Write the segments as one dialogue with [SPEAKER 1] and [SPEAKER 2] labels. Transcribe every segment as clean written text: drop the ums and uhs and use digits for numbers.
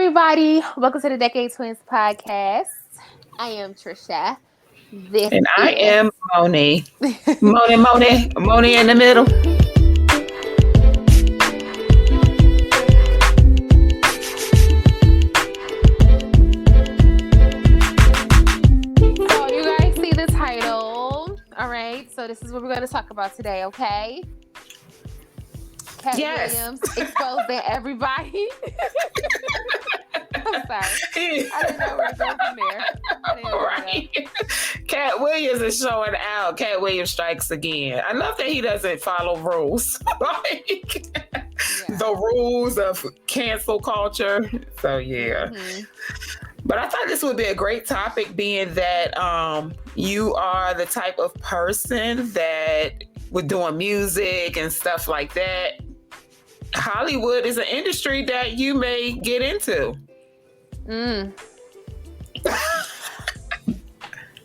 [SPEAKER 1] everybody. Welcome to the Decade Twins podcast. I am Trisha. This
[SPEAKER 2] And I
[SPEAKER 1] is.
[SPEAKER 2] am Moni. Moni in the middle.
[SPEAKER 1] So, you guys see the title. All right. So, this is what we're going to talk about today, okay? Katt Williams exposing everybody. I'm sorry. I didn't know where to go from there.
[SPEAKER 2] Right. Katt Williams is showing out. Katt Williams strikes again. I love that he doesn't follow rules. The rules of cancel culture. So, yeah. Mm-hmm. But I thought this would be a great topic, being that you are the type of person that with doing music and stuff like that, Hollywood is an industry that you may get into.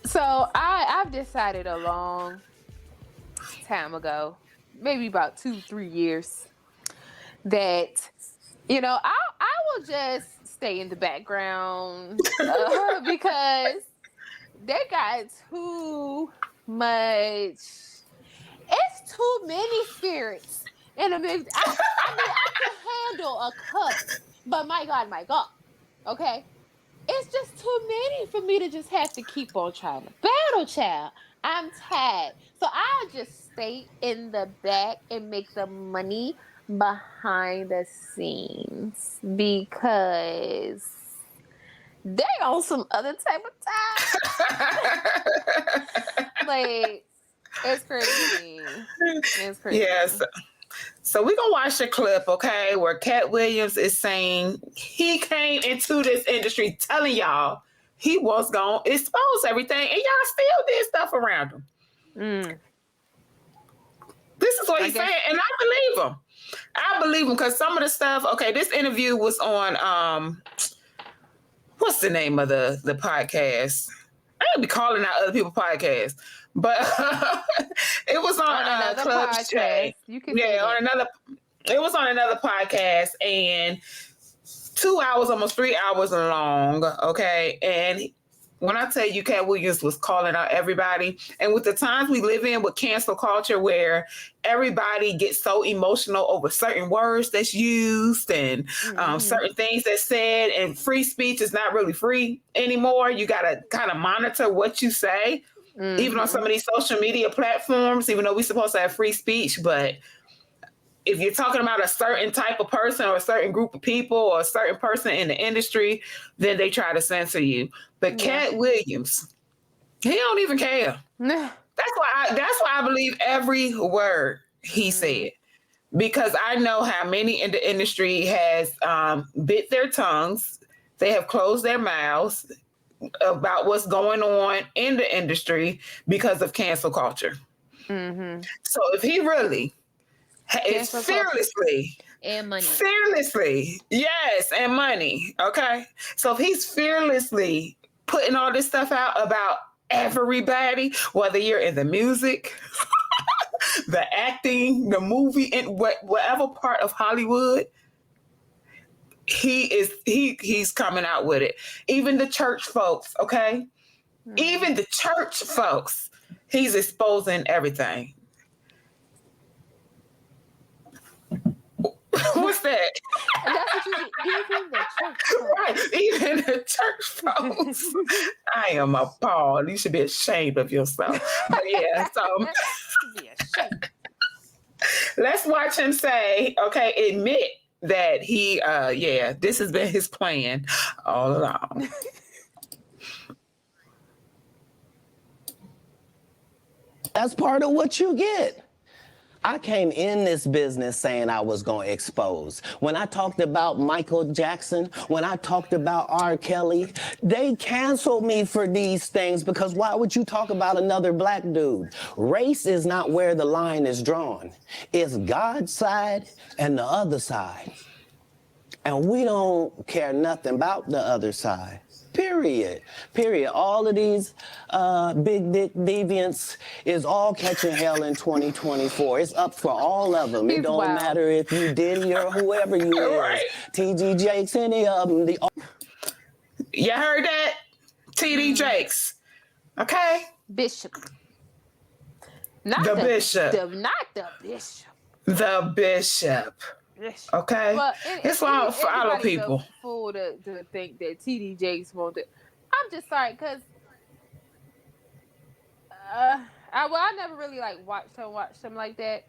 [SPEAKER 1] So I've decided a long time ago, maybe about 2-3 years, that I will just stay in the background because they got too much. It's too many spirits in a mix. I can handle a cup, but my God, okay. It's just too many for me to just have to keep on trying to battle, child. I'm tired. So I'll just stay in the back and make the money behind the scenes because they on some other type of time. Like, it's crazy. It's crazy.
[SPEAKER 2] Yes. So we're going to watch a clip, okay, where Katt Williams is saying he came into this industry telling y'all he was going to expose everything, and y'all still did stuff around him. This is what he's saying, and I believe him. I believe him because some of the stuff, okay, this interview was on, what's the name of the podcast? I ain't be calling out other people's podcasts. But it was on
[SPEAKER 1] another
[SPEAKER 2] Club
[SPEAKER 1] podcast.
[SPEAKER 2] Shay. It was on another podcast, and 2 hours, almost 3 hours long. Okay, and when I tell you, Katt Williams was calling out everybody, and with the times we live in with cancel culture, where everybody gets so emotional over certain words that's used and certain things that's said, and free speech is not really free anymore. You got to kind of monitor what you say. Even on some of these social media platforms, even though we're supposed to have free speech, but if you're talking about a certain type of person or a certain group of people or a certain person in the industry, then they try to censor you. But Katt Williams, he don't even care. That's why I believe every word he said, because I know how many in the industry has bit their tongues. They have closed their mouths about what's going on in the industry because of cancel culture. So if he really is fearlessly
[SPEAKER 1] and money,
[SPEAKER 2] yes, and money, okay. So if he's fearlessly putting all this stuff out about everybody, whether you're in the music, the acting, the movie, and whatever part of Hollywood, he's coming out with it. Even the church folks, okay? Even the church folks, he's exposing everything. What's that?
[SPEAKER 1] That's what you even the church folks.
[SPEAKER 2] Right, even the church folks. I am appalled. You should be ashamed of yourself. But yeah, so
[SPEAKER 1] be ashamed.
[SPEAKER 2] Let's watch him say, okay, admit that he, this has been his plan all along.
[SPEAKER 3] That's part of what you get. I came in this business saying I was going to expose. When I talked about Michael Jackson, when I talked about R. Kelly, they canceled me for these things because why would you talk about another black dude? Race is not where the line is drawn. It's God's side and the other side. And we don't care nothing about the other side. Period. Period. All of these big dick deviants is all catching hell in 2024. It's up for all of them. It
[SPEAKER 1] He's
[SPEAKER 3] don't
[SPEAKER 1] wild.
[SPEAKER 3] matter if you Diddy or whoever you
[SPEAKER 2] Right.
[SPEAKER 3] is. TG Jakes, any of them.
[SPEAKER 2] You heard that? TD Jakes. Okay?
[SPEAKER 1] Bishop. Not
[SPEAKER 2] The bishop.
[SPEAKER 1] Not the bishop.
[SPEAKER 2] The bishop.
[SPEAKER 1] Bishop.
[SPEAKER 2] Okay?
[SPEAKER 1] Well,
[SPEAKER 2] That's why I don't follow
[SPEAKER 1] everybody's
[SPEAKER 2] people.
[SPEAKER 1] a fool to think that TD Jakes won't do. I'm just sorry, because I never really like watched him like that.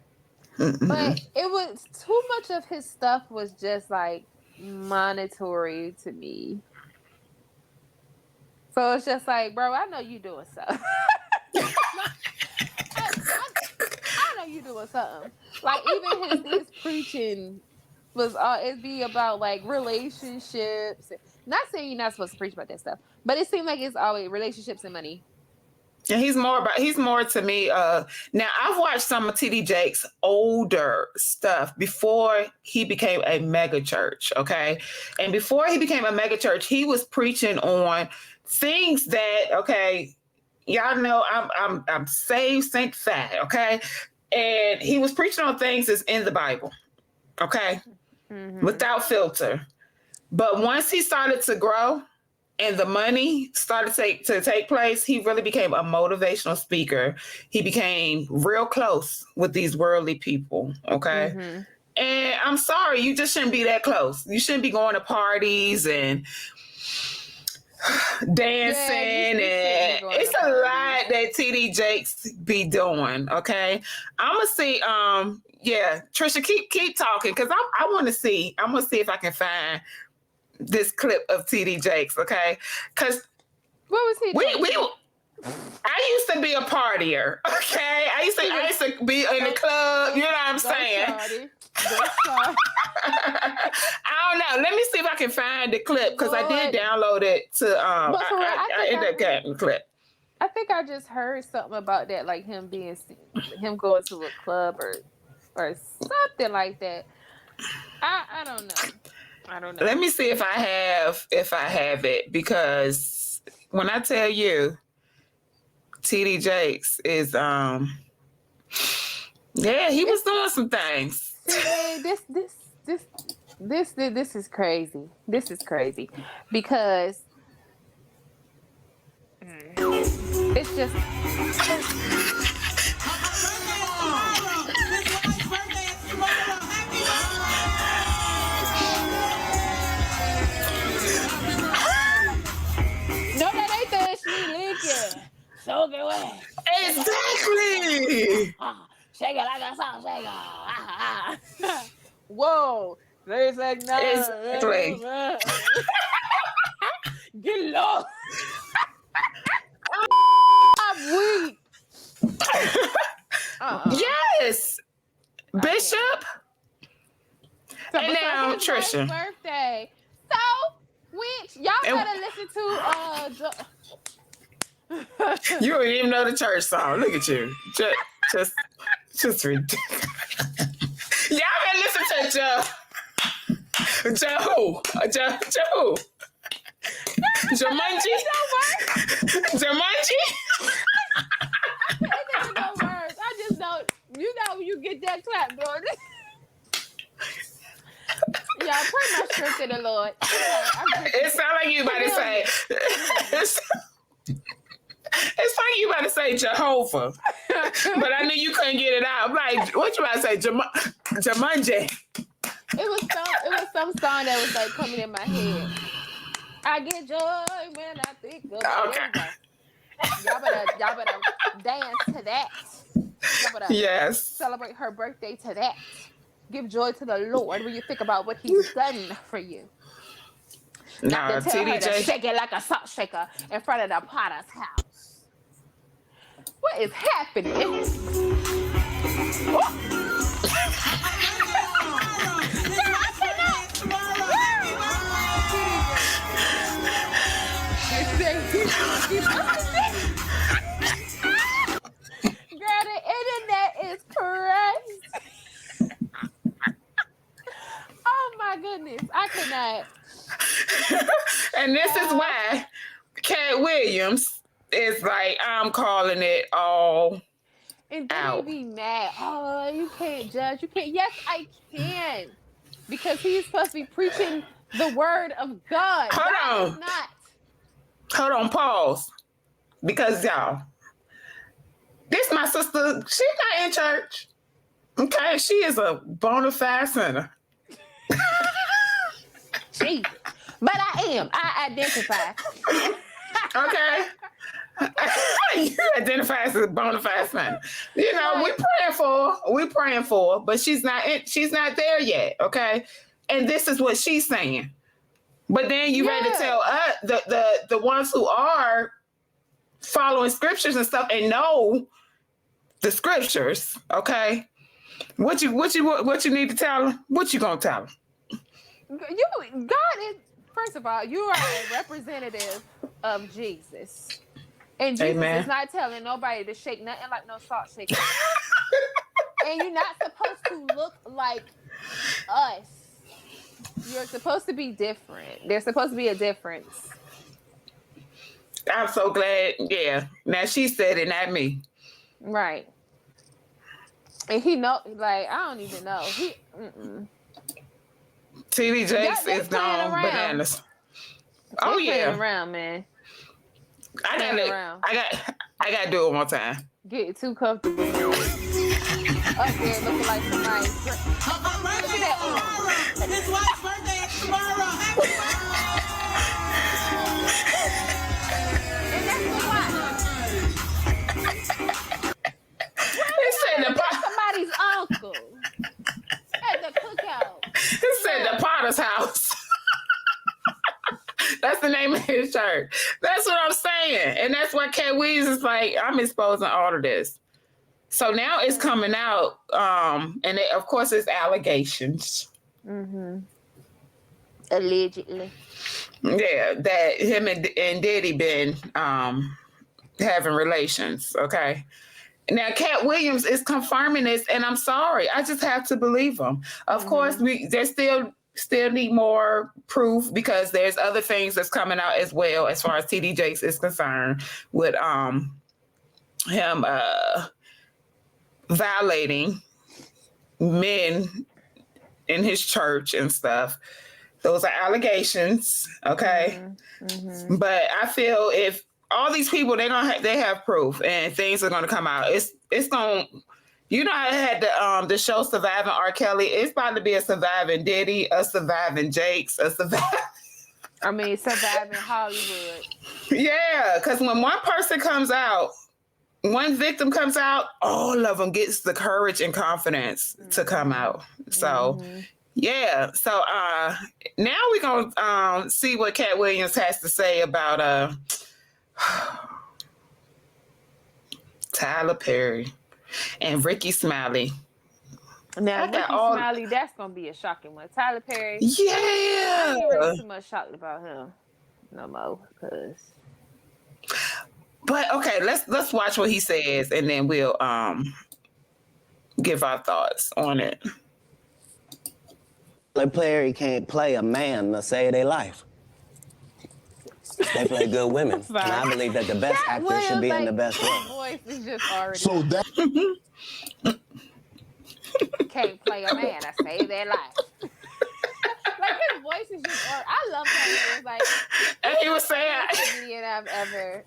[SPEAKER 1] But it was too much of his stuff was just like monetary to me. So it's just like, bro, I know you doing something. I know you doing something. Like even his preaching was it'd be about like relationships. Not saying you're not supposed to preach about that stuff, but it seemed like it's always relationships and money.
[SPEAKER 2] And he's more to me. Now I've watched some of TD Jakes' older stuff before he became a mega church. Okay. And before he became a mega church, he was preaching on things that, okay, y'all know I'm saved, sanctified. Okay. And he was preaching on things that's in the Bible. Okay. Without filter. But once he started to grow, and the money started to take place, he really became a motivational speaker. He became real close with these worldly people, okay? And I'm sorry, you just shouldn't be that close. You shouldn't be going to parties and dancing. And it's a lot that TD Jakes be doing, okay? I'm going to see, Trisha, keep talking, because I want to see. I'm going to see if I can find this clip of TD Jakes, okay? Because
[SPEAKER 1] what was he doing?
[SPEAKER 2] I used to be a partier, okay? I used to be in the club, you know what I'm saying? I don't know. Let me see if I can find the clip, because I did download it to I ended up getting the clip.
[SPEAKER 1] I think I just heard something about that, like him going to a club or something like that. I don't know. I don't know.
[SPEAKER 2] Let me see if I have it, because when I tell you TD Jakes is he was doing some things.
[SPEAKER 1] See, this is crazy. This is crazy because it's just so get away.
[SPEAKER 2] Exactly.
[SPEAKER 1] Shake it like a salt shaker. Whoa. There's like no.
[SPEAKER 2] Exactly.
[SPEAKER 1] Get low. I'm weak.
[SPEAKER 2] Yes. Bishop.
[SPEAKER 1] So
[SPEAKER 2] and now Trisha.
[SPEAKER 1] Birthday. So which y'all gotta listen to
[SPEAKER 2] you don't even know the church song. Look at you. Just ridiculous. Y'all been listening to Joe. Jumanji?
[SPEAKER 1] I can't no words. I just know, you get that clap, bro. Yeah, pray my strength to the Lord.
[SPEAKER 2] It sounds like you about to say. It's like you about to say Jehovah, but I knew you couldn't get it out. I'm like, what you about to say, Jumanji?
[SPEAKER 1] It was some song that was like coming in my head. I get joy when I think of it.
[SPEAKER 2] Okay.
[SPEAKER 1] Y'all better dance to that. Y'all better
[SPEAKER 2] yes.
[SPEAKER 1] celebrate her birthday to that. Give joy to the Lord when you think about what He's done for you. Not to tell her to shake it like a salt shaker in front of the Potter's house. What is happening? Girl, the internet is crazy. Oh my goodness, I cannot.
[SPEAKER 2] And this is why Katt Williams is like, I'm calling it all
[SPEAKER 1] And then
[SPEAKER 2] out.
[SPEAKER 1] they be mad. Oh, you can't judge. You can't. Yes, I can. Because he's supposed to be preaching the word of God.
[SPEAKER 2] Hold
[SPEAKER 1] Is
[SPEAKER 2] on.
[SPEAKER 1] not.
[SPEAKER 2] Hold on, pause. Because y'all, this my sister, she's not in church. Okay, she is a bona fide sinner.
[SPEAKER 1] Jesus. But I am. I identify.
[SPEAKER 2] Okay. You identify as a bona fide sinner. You know, we praying for her, but she's not there yet. Okay. And this is what she's saying. But then you ready to tell us the ones who are following scriptures and stuff and know the scriptures, okay? What you need to tell them? What you gonna tell them?
[SPEAKER 1] God is, first of all, you are a representative of Jesus. And Jesus
[SPEAKER 2] Amen.
[SPEAKER 1] is not telling nobody to shake nothing like no salt shaker. And you're not supposed to look like us. You're supposed to be different. There's supposed to be a difference.
[SPEAKER 2] I'm so glad. Yeah. Now she said it, not me.
[SPEAKER 1] Right. And he know, like, I don't even know.
[SPEAKER 2] TV Jakes
[SPEAKER 1] They
[SPEAKER 2] is
[SPEAKER 1] playing
[SPEAKER 2] gone
[SPEAKER 1] around.
[SPEAKER 2] bananas. Oh
[SPEAKER 1] They
[SPEAKER 2] yeah.
[SPEAKER 1] playing around, man.
[SPEAKER 2] I gotta do it one time.
[SPEAKER 1] Getting too comfortable. Up there looking like somebody. Look at that.
[SPEAKER 4] His wife's birthday is tomorrow.
[SPEAKER 1] And that's why.
[SPEAKER 2] He said
[SPEAKER 1] Somebody's uncle at the cookout.
[SPEAKER 2] he said the Potter's house. That's the name of his church. That's what I'm saying. And that's why Katt Williams is like, I'm exposing all of this. So now it's coming out, and of course it's allegations.
[SPEAKER 1] Mm-hmm. Allegedly.
[SPEAKER 2] Yeah, that him and Diddy been having relations, okay? Now, Katt Williams is confirming this, and I'm sorry. I just have to believe him. Of course, they still need more proof because there's other things that's coming out as well as far as TD Jakes is concerned with him violating men in his church and stuff. Those are allegations, okay?
[SPEAKER 1] Mm-hmm.
[SPEAKER 2] But I feel if all these people they have proof and things are gonna come out, it's gonna. You know, I had the show Surviving R. Kelly. It's about to be a surviving Diddy, a surviving Jakes, surviving
[SPEAKER 1] Hollywood.
[SPEAKER 2] Yeah, because when one person comes out, one victim comes out, all of them gets the courage and confidence to come out. So, yeah. So now we're going to see what Katt Williams has to say about Tyler Perry and Ricky Smiley.
[SPEAKER 1] Now, Ricky Smiley, that's going to be a shocking one. Tyler Perry.
[SPEAKER 2] Yeah.
[SPEAKER 1] I ain't really too much shocked about him no more.
[SPEAKER 2] But okay, let's watch what he says and then we'll give our thoughts on it.
[SPEAKER 3] Tyler Perry can't play a man to save their life. They play good women. And I believe that the best actor should be in the best role.
[SPEAKER 1] Voice is just already.
[SPEAKER 5] So that
[SPEAKER 1] can't play a man to save their life. Like his voice is just. I love how he was like.
[SPEAKER 2] And he was saying,
[SPEAKER 1] comedian I've ever.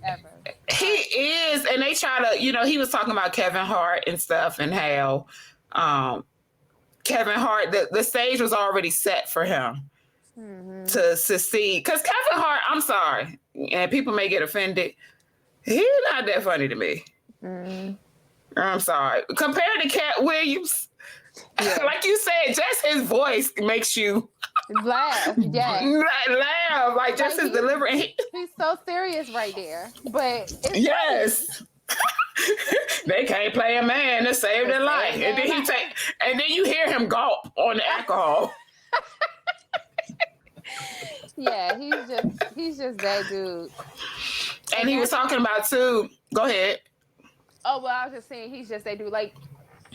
[SPEAKER 2] He is, and they try to, he was talking about Kevin Hart and stuff, and how Kevin Hart, the stage was already set for him to succeed. Because Kevin Hart, I'm sorry, and people may get offended, he's not that funny to me. I'm sorry. Compared to Katt Williams, like you said, just his voice makes you
[SPEAKER 1] laugh. Yeah,
[SPEAKER 2] laugh. Like just his delivery.
[SPEAKER 1] He's so serious right there, but it's
[SPEAKER 2] yes. They can't play a man to save their life, and then and then you hear him gulp on the alcohol.
[SPEAKER 1] Yeah, he's just that dude.
[SPEAKER 2] And he was talking about too. Go ahead.
[SPEAKER 1] Oh well, I was just saying he's just that dude. Like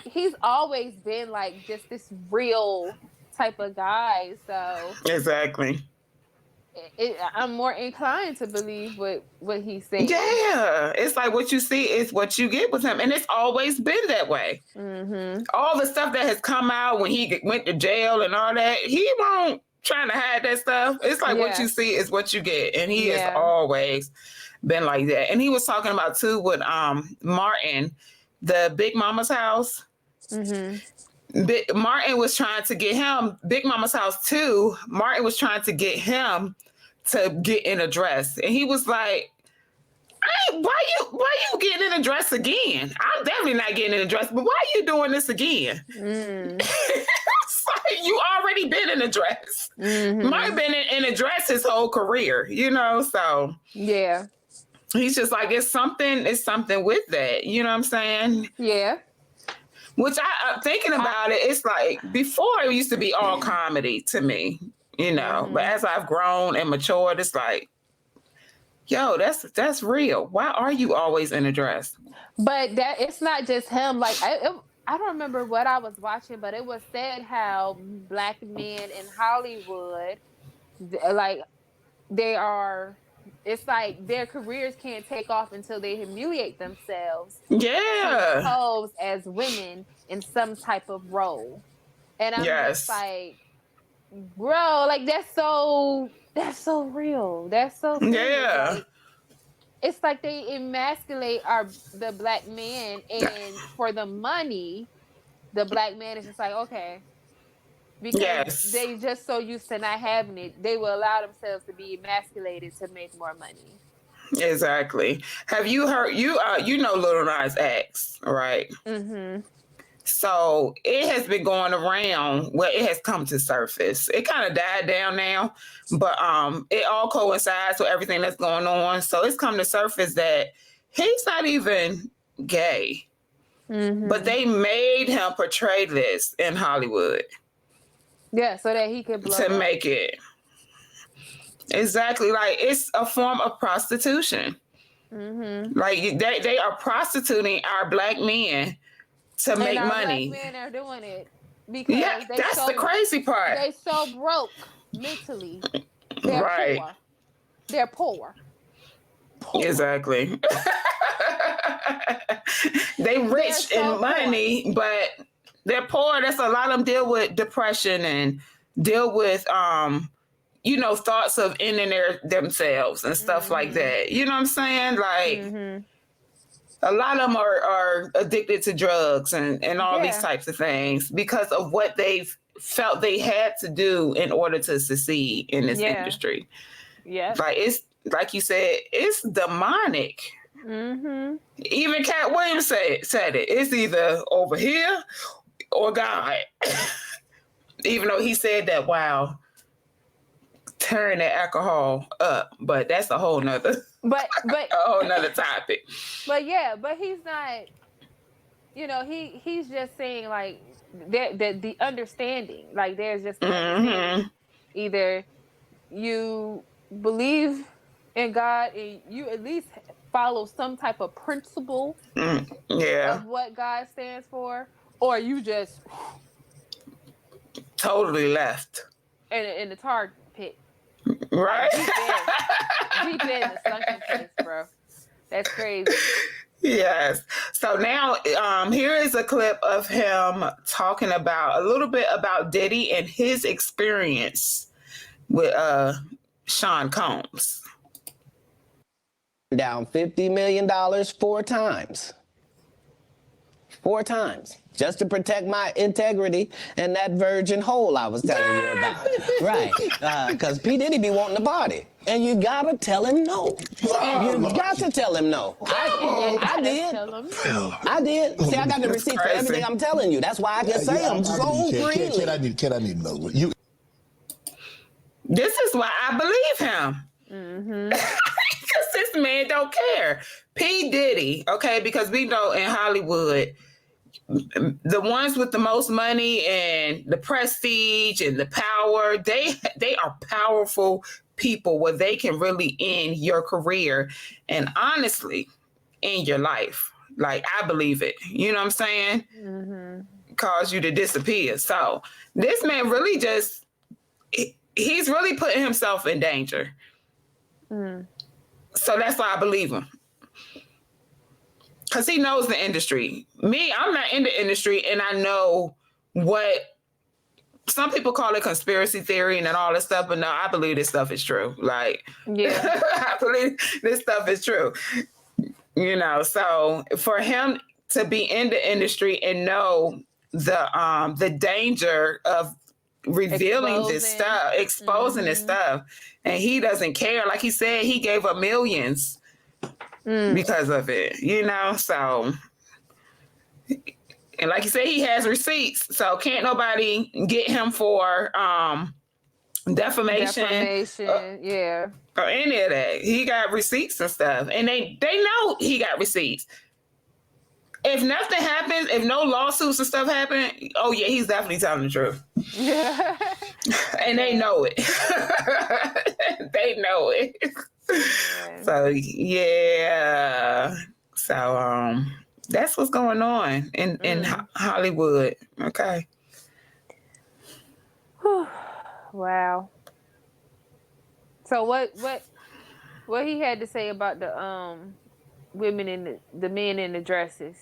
[SPEAKER 1] he's always been like just this real type of guy. So
[SPEAKER 2] exactly.
[SPEAKER 1] I'm more inclined to believe what he's saying.
[SPEAKER 2] Yeah, it's like what you see is what you get with him, and it's always been that way.
[SPEAKER 1] Mm-hmm.
[SPEAKER 2] All the stuff that has come out when he went to jail and all that, he won't trying to hide that stuff. It's like what
[SPEAKER 1] Yeah.
[SPEAKER 2] you see is what you get, and he has
[SPEAKER 1] Yeah.
[SPEAKER 2] always been like that. And he was talking about too with Martin, the Big Mama's house.
[SPEAKER 1] Mm-hmm.
[SPEAKER 2] Martin was trying to get him, Big Mama's house too. Martin was trying to get him to get in a dress. And he was like, hey, why you getting in a dress again? I'm definitely not getting in a dress, but why are you doing this again? It's like, you already been in a dress. Martin been in a dress his whole career, you know, so
[SPEAKER 1] Yeah.
[SPEAKER 2] he's just like, it's something with that, you know what I'm saying?
[SPEAKER 1] Yeah.
[SPEAKER 2] Which I'm thinking about it, it's like before it used to be all comedy to me, you know. But as I've grown and matured, it's like, yo, that's real. Why are you always in a dress?
[SPEAKER 1] But that it's not just him. Like I don't remember what I was watching, but it was said how black men in Hollywood, like they are. It's like their careers can't take off until they humiliate themselves.
[SPEAKER 2] Yeah.
[SPEAKER 1] Pose as women in some type of role. And I'm just like, bro, like that's so real. That's so serious.
[SPEAKER 2] Yeah.
[SPEAKER 1] Like, it's like they emasculate the black man, and for the money, the black man is just like, okay. Because they just so used to not having it, they will allow themselves to be emasculated to make more money.
[SPEAKER 2] Exactly. Have you heard you know Lil Nas X, right?
[SPEAKER 1] Mm-hmm.
[SPEAKER 2] So it has been going around. Well, it has come to surface. It kind of died down now, but it all coincides with everything that's going on. So it's come to surface that he's not even gay, but they made him portray this in Hollywood.
[SPEAKER 1] Yeah, so that he could blow
[SPEAKER 2] to
[SPEAKER 1] up.
[SPEAKER 2] Make it. Exactly. Like, it's a form of prostitution. Like, they are prostituting our black men to make money.
[SPEAKER 1] Black men are doing it because
[SPEAKER 2] that's the crazy part.
[SPEAKER 1] They so broke mentally. They're poor. They're poor.
[SPEAKER 2] Exactly. They rich in money, but they're poor. That's a lot of them deal with depression and deal with thoughts of ending themselves and stuff like that. You know what I'm saying? Like a lot of them are addicted to drugs and all these types of things because of what they've felt they had to do in order to succeed in this industry. Yeah. Like, it's like you said, it's demonic. Even Katt Williams said it. It's either over here or God. Even though he said that while turn the alcohol up, but that's a whole nother a whole nother topic.
[SPEAKER 1] But he's not, he's just saying like the understanding, like there's just either you believe in God and you at least follow some type of principle of what God stands for, or you just
[SPEAKER 2] totally left
[SPEAKER 1] in the tar pit.
[SPEAKER 2] Right.
[SPEAKER 1] Deep in the sunken place, bro. That's crazy.
[SPEAKER 2] Yes. So now here is a clip of him talking about a little bit about Diddy and his experience with Sean Combs.
[SPEAKER 3] Down $50 million 4 times. 4 times. Just to protect my integrity and that virgin hole I was telling you about. Right. Because P. Diddy be wanting to party. And you gotta tell him no. You got to tell him no. I did. I did. See, I got the receipt for everything I'm telling you. That's why I can say them so freely.
[SPEAKER 5] Kid, I need to know.
[SPEAKER 2] This is why I believe him. Because this man don't care. P. Diddy, okay, because we know in Hollywood, the ones with the most money and the prestige and the power, they are powerful people where they can really end your career and honestly end your life. Like, I believe it. You know what I'm saying? Cause you to disappear. So this man really just, he's really putting himself in danger. So that's why I believe him. Because he knows the industry. Me, I'm not in the industry, and I know what some people call it conspiracy theory and all this stuff, but no, I believe this stuff is true. Like,
[SPEAKER 1] Yeah.
[SPEAKER 2] I believe this stuff is true. You know, so for him to be in the industry and know the danger of revealing this stuff, exposing this stuff, and he doesn't care. Like he said, he gave up millions because of it, you know, so... And like you said, he has receipts, so can't nobody get him for defamation,
[SPEAKER 1] yeah,
[SPEAKER 2] or any of that. He got receipts and stuff, and they know he got receipts. If nothing happens, if no lawsuits and stuff happen, oh yeah, he's definitely telling the truth. And they know it. They know it. Yeah. So yeah, so that's what's going on in Hollywood. Okay.
[SPEAKER 1] Wow. So what he had to say about the women in the men in the dresses?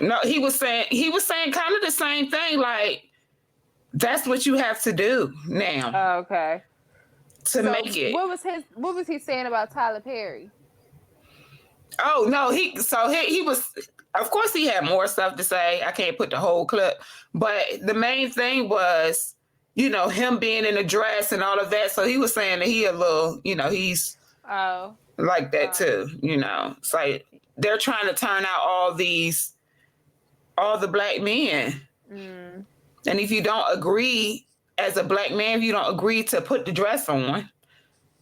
[SPEAKER 2] No, he was saying kind of the same thing. Like, that's what you have to do now.
[SPEAKER 1] Oh, okay.
[SPEAKER 2] To make it.
[SPEAKER 1] What was he saying about Tyler Perry?
[SPEAKER 2] Oh no, he was, of course he had more stuff to say. I can't put the whole clip, but the main thing was, you know, him being in a dress and all of that. So he was saying that he a little, you know, he's like that too, you know. It's like they're trying to turn out all the black men. And if you don't agree as a black man, if you don't agree to put the dress on,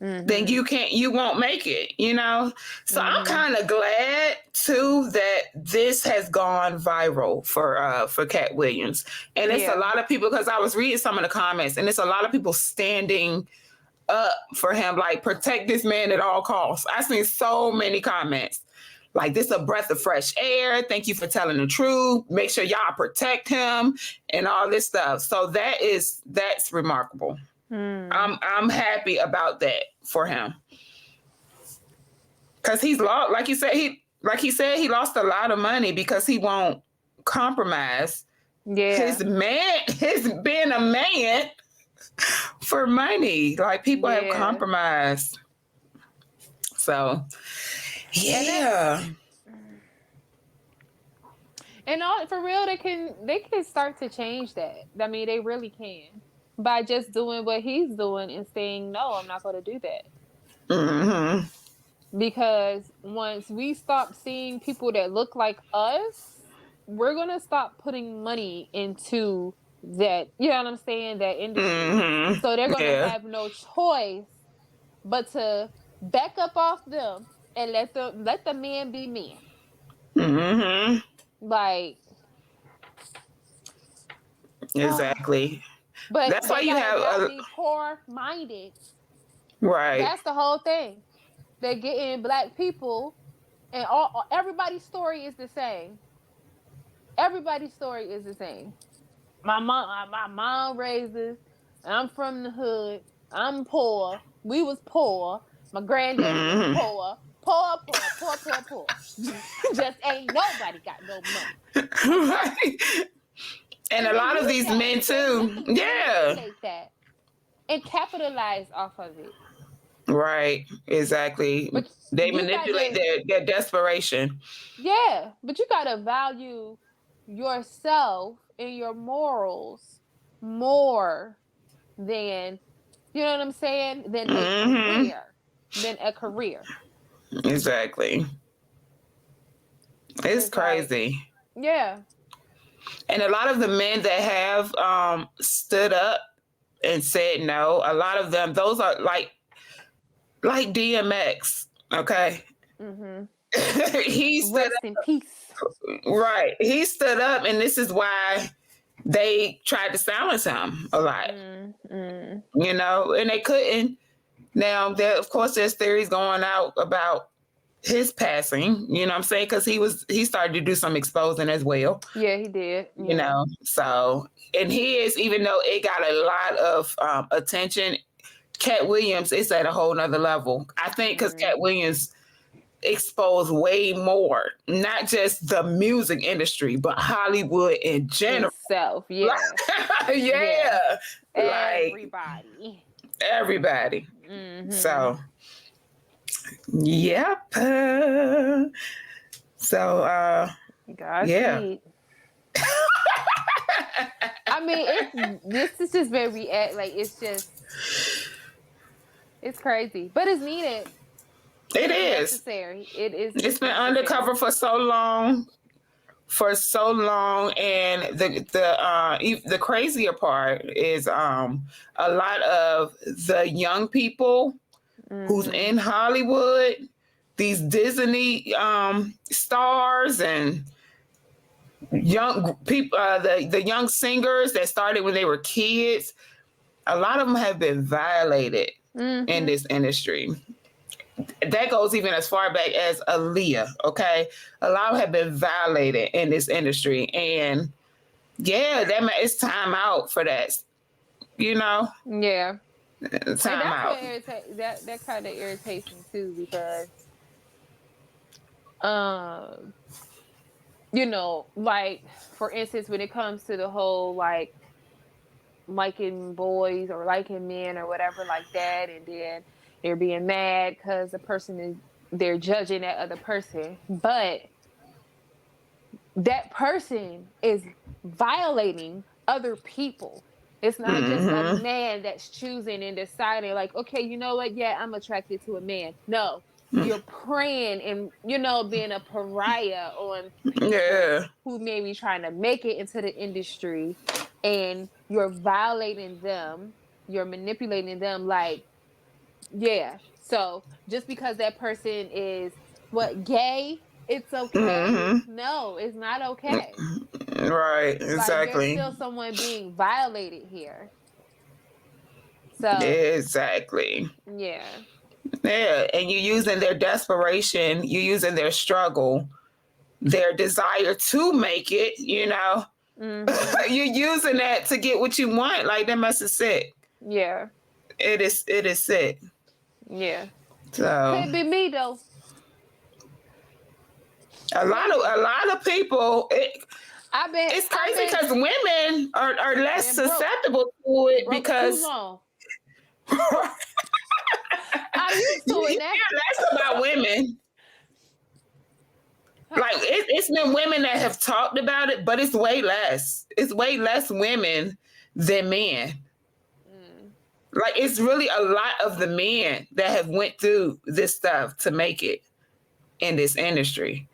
[SPEAKER 2] then you won't make it, you know? So I'm kind of glad too that this has gone viral for Katt Williams. And it's a lot of people, because I was reading some of the comments, and it's a lot of people standing up for him, like, protect this man at all costs. I've seen so many comments. Like, this is a breath of fresh air. Thank you for telling the truth. Make sure y'all protect him and all this stuff. So that's remarkable. I'm happy about that for him, because he's lost. Like he said, he lost a lot of money because he won't compromise. Yeah, his being a man for money. Like, people have compromised. So, yeah.
[SPEAKER 1] And all for real, they can start to change that. I mean, they really can. By just doing what he's doing and saying, no, I'm not going to do that. Because once we stop seeing people that look like us, we're going to stop putting money into that, you know what I'm saying, that industry. So they're going to have no choice but to back up off them and let the men be men. Like,
[SPEAKER 2] exactly.
[SPEAKER 1] But
[SPEAKER 2] that's why you have
[SPEAKER 1] be poor-minded.
[SPEAKER 2] Right.
[SPEAKER 1] That's the whole thing. They're getting black people, and everybody's story is the same. Everybody's story is the same. My mom raised us. I'm from the hood. I'm poor. We was poor. My granddad was poor. Poor. Just ain't nobody got no money.
[SPEAKER 2] Right. And a lot of these men too,
[SPEAKER 1] that and capitalize off of it.
[SPEAKER 2] Right, exactly. But they manipulate their desperation.
[SPEAKER 1] Yeah, but you gotta value yourself and your morals more than, you know what I'm saying, than a career.
[SPEAKER 2] Exactly. It's crazy.
[SPEAKER 1] Like, yeah.
[SPEAKER 2] And a lot of the men that have stood up and said no, a lot of them, those are like DMX, okay? He stood
[SPEAKER 1] Rest
[SPEAKER 2] up,
[SPEAKER 1] in peace.
[SPEAKER 2] Right. He stood up, and this is why they tried to silence him a lot. You know, and they couldn't. Now, of course, there's theories going out about his passing, you know what I'm saying? Because he started to do some exposing as well.
[SPEAKER 1] Yeah, he did.
[SPEAKER 2] You know, so and his, even though it got a lot of attention, Katt Williams is at a whole nother level. I think because Katt Williams exposed way more, not just the music industry, but Hollywood in general.
[SPEAKER 1] Itself, yeah.
[SPEAKER 2] Yeah. Like
[SPEAKER 1] everybody.
[SPEAKER 2] So, yep. So,
[SPEAKER 1] yeah. I mean, this is just very like it's crazy, but it's needed.
[SPEAKER 2] It is
[SPEAKER 1] necessary. It is.
[SPEAKER 2] It's been undercover for so long, and the crazier part is a lot of the young people who's in Hollywood, these Disney stars and young people, the young singers that started when they were kids. A lot of them have been violated in this industry. That goes even as far back as Aaliyah, okay? A lot of them have been violated in this industry. And yeah, it's time out for that, you know?
[SPEAKER 1] Yeah.
[SPEAKER 2] Time out.
[SPEAKER 1] That kind of irritates me too, because, you know, like, for instance, when it comes to the whole, like, liking boys or liking men or whatever like that, and then they're being mad because they're judging that other person, but that person is violating other people. It's not just a man that's choosing and deciding, like, okay, you know what? Yeah, I'm attracted to a man. No, you're preying and, you know, being a pariah on people who may be trying to make it into the industry, and you're violating them, you're manipulating them, like, yeah. So just because that person is gay, it's okay. No, it's not okay.
[SPEAKER 2] Right, exactly.
[SPEAKER 1] Like, there's still someone being violated here. So
[SPEAKER 2] exactly.
[SPEAKER 1] Yeah.
[SPEAKER 2] Yeah, and you're using their desperation, you're using their struggle, their desire to make it, you know. You're using that to get what you want. Like, that must be sick.
[SPEAKER 1] Yeah.
[SPEAKER 2] It is sick.
[SPEAKER 1] Yeah.
[SPEAKER 2] So
[SPEAKER 1] could be me though.
[SPEAKER 2] A lot of people. It's crazy because women are less susceptible to it because.
[SPEAKER 1] I'm used to it now.
[SPEAKER 2] Less about women. Like, it's been women that have talked about it, but it's way less. It's way less women than men. Like, it's really a lot of the men that have went through this stuff to make it in this industry.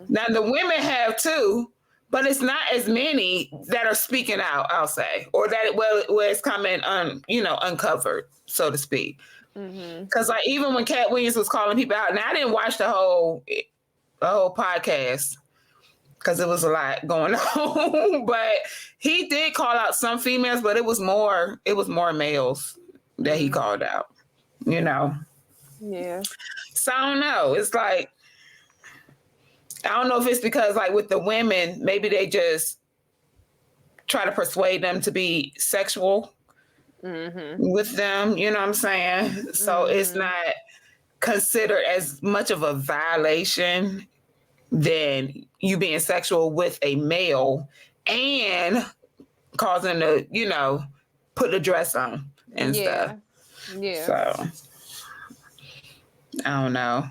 [SPEAKER 2] Now, the women have too, but it's not as many that are speaking out, I'll say, or that where it's coming uncovered, so to speak. Because like, even when Katt Williams was calling people out, now I didn't watch the whole podcast because it was a lot going on, but he did call out some females, but it was more males that he called out, you know?
[SPEAKER 1] Yeah.
[SPEAKER 2] So I don't know. It's like, I don't know if it's because, like, with the women, maybe they just try to persuade them to be sexual with them, you know what I'm saying? So it's not considered as much of a violation than you being sexual with a male and causing to, you know, put a dress on and stuff.
[SPEAKER 1] Yeah.
[SPEAKER 2] So I don't know.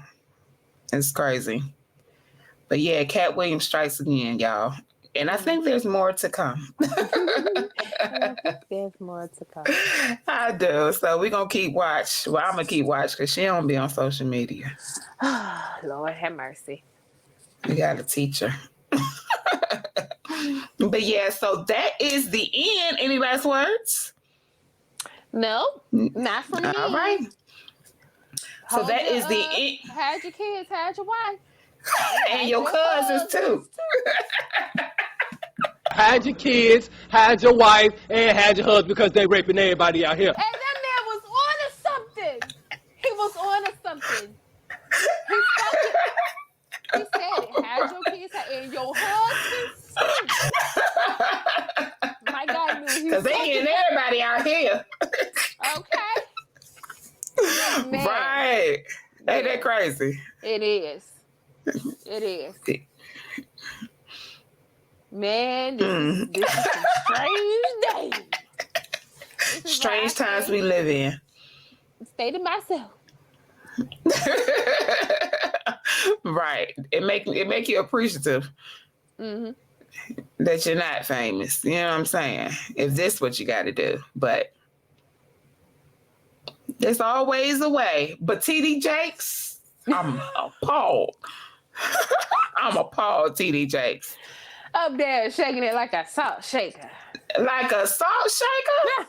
[SPEAKER 2] It's crazy. But yeah, Katt Williams strikes again, y'all. And I think there's more to come.
[SPEAKER 1] There's more to come.
[SPEAKER 2] I do. So we're going to keep watch. Well, I'm going to keep watch because she don't be on social media.
[SPEAKER 1] Lord have mercy.
[SPEAKER 2] We got to teach her. But yeah, so that is the end. Any last words?
[SPEAKER 1] No, not from me.
[SPEAKER 2] All right. So that is the end.
[SPEAKER 1] Had your kids, had your wife.
[SPEAKER 2] And your cousins too.
[SPEAKER 5] Hide your kids, hide your wife, and hide your husband because they raping everybody out here.
[SPEAKER 1] And that man was on to something. He was on to something. He spoke man.
[SPEAKER 2] Right. Ain't that
[SPEAKER 1] Yeah.
[SPEAKER 2] crazy?
[SPEAKER 1] It is. It is. Man, this is some strange days. This is why
[SPEAKER 2] Strange
[SPEAKER 1] I
[SPEAKER 2] times
[SPEAKER 1] say,
[SPEAKER 2] we live in.
[SPEAKER 1] stay to myself.
[SPEAKER 2] Right. It make you appreciative
[SPEAKER 1] Mm-hmm.
[SPEAKER 2] that you're not famous. You know what I'm saying? If this what you got to do, but there's always a way. But TD Jakes, I'm appalled. I'm appalled, TD Jakes.
[SPEAKER 1] Up there shaking it like a salt shaker.
[SPEAKER 2] Like a salt shaker?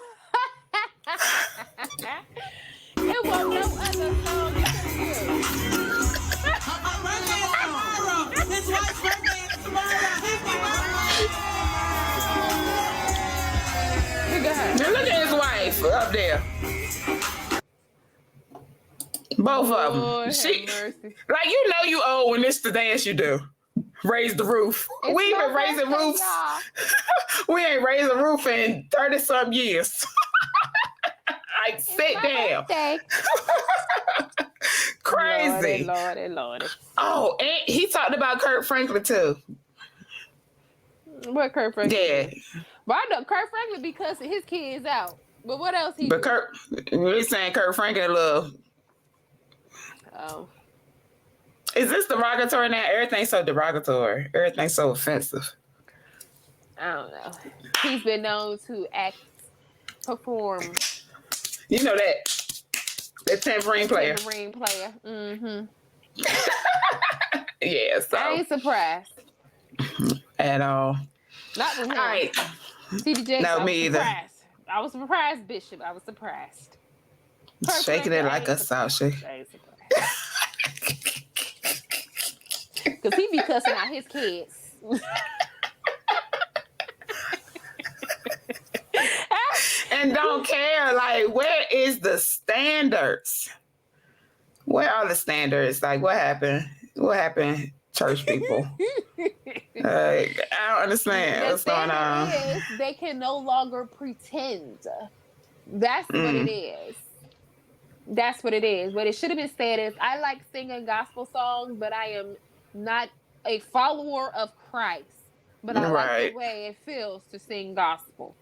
[SPEAKER 1] It was no other song you could use.
[SPEAKER 4] My birthday is tomorrow. His wife's birthday is tomorrow.
[SPEAKER 1] Look at her.
[SPEAKER 2] Now look at his wife up there. Both of them.
[SPEAKER 1] Lord
[SPEAKER 2] She,
[SPEAKER 1] have mercy.
[SPEAKER 2] like, you know you old when it's the dance you do. Raise the roof.
[SPEAKER 1] It's
[SPEAKER 2] We
[SPEAKER 1] my
[SPEAKER 2] been raising
[SPEAKER 1] birthday,
[SPEAKER 2] roofs.
[SPEAKER 1] y'all.
[SPEAKER 2] We ain't raised a roof in 30-some years. Like, sit
[SPEAKER 1] My
[SPEAKER 2] down.
[SPEAKER 1] birthday.
[SPEAKER 2] Crazy.
[SPEAKER 1] Lordy.
[SPEAKER 2] Oh, and he talked about Kurt Franklin, too.
[SPEAKER 1] What Kurt Franklin?
[SPEAKER 2] Yeah.
[SPEAKER 1] But I know Kurt Franklin be cussing his kids out. But what else he
[SPEAKER 2] But
[SPEAKER 1] do?
[SPEAKER 2] we're saying Kurt Franklin love.
[SPEAKER 1] Oh.
[SPEAKER 2] Is this derogatory now? Everything's so derogatory. Everything's so offensive.
[SPEAKER 1] I don't know. He's been known to perform.
[SPEAKER 2] You know that tambourine player.
[SPEAKER 1] Tambourine player. Mm-hmm.
[SPEAKER 2] Yeah, so
[SPEAKER 1] I ain't surprised.
[SPEAKER 2] at all.
[SPEAKER 1] Not with him.
[SPEAKER 2] All right.
[SPEAKER 1] TD
[SPEAKER 2] No,
[SPEAKER 1] I was
[SPEAKER 2] me either.
[SPEAKER 1] surprised. I was surprised, Bishop. I was surprised. Kurt
[SPEAKER 2] Shaking
[SPEAKER 1] Franklin,
[SPEAKER 2] it
[SPEAKER 1] I
[SPEAKER 2] like
[SPEAKER 1] ain't
[SPEAKER 2] a salt
[SPEAKER 1] surprised.
[SPEAKER 2] shaker.
[SPEAKER 1] I ain't surprised. Because he be cussing out his kids.
[SPEAKER 2] And don't care. Like, where is the standards? Where are the standards? Like, what happened? What happened, church people? Like, I don't understand
[SPEAKER 1] The
[SPEAKER 2] what's going on.
[SPEAKER 1] standard is they can no longer pretend. That's what it is. That's what it is. What it should have been said is, I like singing gospel songs, but I am not a follower of Christ. But I like
[SPEAKER 2] Right.
[SPEAKER 1] the way it feels to sing gospel.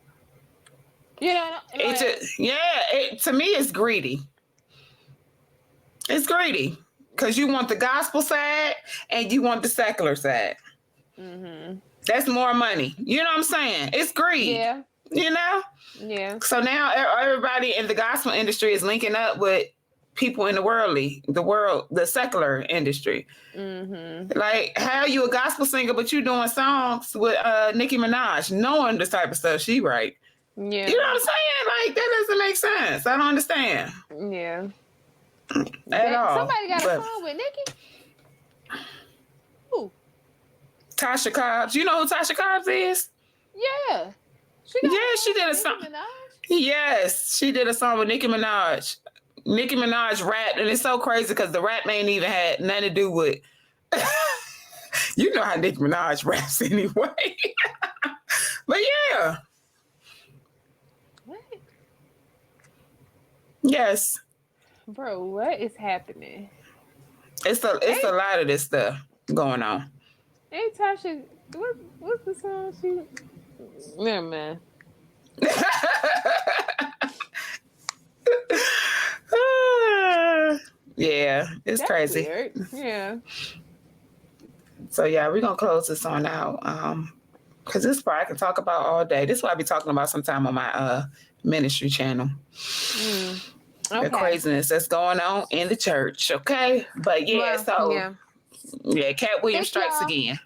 [SPEAKER 1] You know,
[SPEAKER 2] It
[SPEAKER 1] like,
[SPEAKER 2] just, to me, it's greedy. It's greedy because you want the gospel side and you want the secular side.
[SPEAKER 1] mm-hmm.
[SPEAKER 2] That's more money. You know what I'm saying? It's greed.
[SPEAKER 1] Yeah,
[SPEAKER 2] You know?
[SPEAKER 1] yeah.
[SPEAKER 2] So now everybody in the gospel industry is linking up with people in the secular industry.
[SPEAKER 1] Mm-hmm.
[SPEAKER 2] Like, how you a gospel singer, but you doing songs with Nicki Minaj, knowing the type of stuff she write.
[SPEAKER 1] Yeah.
[SPEAKER 2] You know what I'm saying? Like, that doesn't make sense. I don't understand
[SPEAKER 1] Yeah.
[SPEAKER 2] at all.
[SPEAKER 1] Somebody got
[SPEAKER 2] But
[SPEAKER 1] a song with Nicki? Who?
[SPEAKER 2] Tasha Cobbs. You know who Tasha Cobbs is?
[SPEAKER 1] Yeah. She
[SPEAKER 2] did a
[SPEAKER 1] with
[SPEAKER 2] song.
[SPEAKER 1] Nicki Minaj?
[SPEAKER 2] Yes, she did a song with Nicki Minaj. Nicki Minaj rapped, and it's so crazy because the rap ain't even had nothing to do with. You know how Nicki Minaj raps anyway. But yeah.
[SPEAKER 1] What?
[SPEAKER 2] Yes.
[SPEAKER 1] Bro, what is happening?
[SPEAKER 2] It's a lot of this stuff going on.
[SPEAKER 1] Hey, Tasha, what's the song she... Never mind.
[SPEAKER 2] Yeah, it's
[SPEAKER 1] That's
[SPEAKER 2] crazy.
[SPEAKER 1] weird. Yeah.
[SPEAKER 2] So yeah, we're gonna close this on out. Because this part I can talk about all day. This is what I be talking about sometime on my ministry channel.
[SPEAKER 1] Okay.
[SPEAKER 2] The craziness that's going on in the church. Okay. But yeah, Katt Williams
[SPEAKER 1] Thank
[SPEAKER 2] strikes
[SPEAKER 1] y'all.
[SPEAKER 2] again.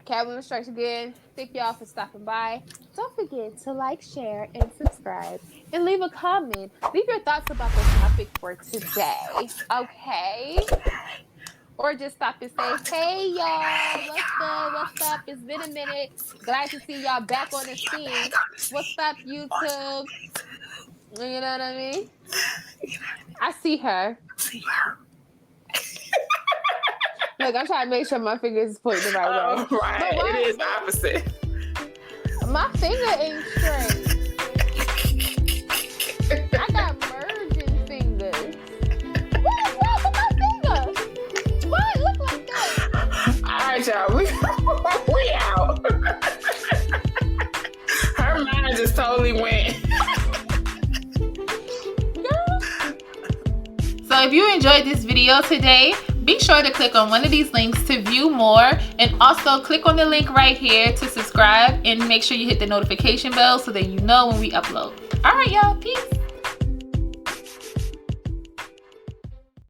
[SPEAKER 1] Katt Williams strikes again. Thank y'all for stopping by. Don't forget to like, share, and subscribe. And leave a comment. Leave your thoughts about the topic for today. Okay? Or just stop and say, hey, y'all. What's good? What's up? It's been a minute. Glad to see y'all back on the scene. What's up, YouTube? You know what I mean? I see her. Look, I'm trying to make sure my fingers is pointing the right way.
[SPEAKER 2] Oh, right.
[SPEAKER 1] But why-
[SPEAKER 2] It is opposite.
[SPEAKER 1] My finger ain't straight. I got merging fingers. So if you enjoyed this video today, be sure to click on one of these links to view more, and also click on the link right here to subscribe, and make sure you hit the notification bell so that you know when we upload. All right, y'all, peace.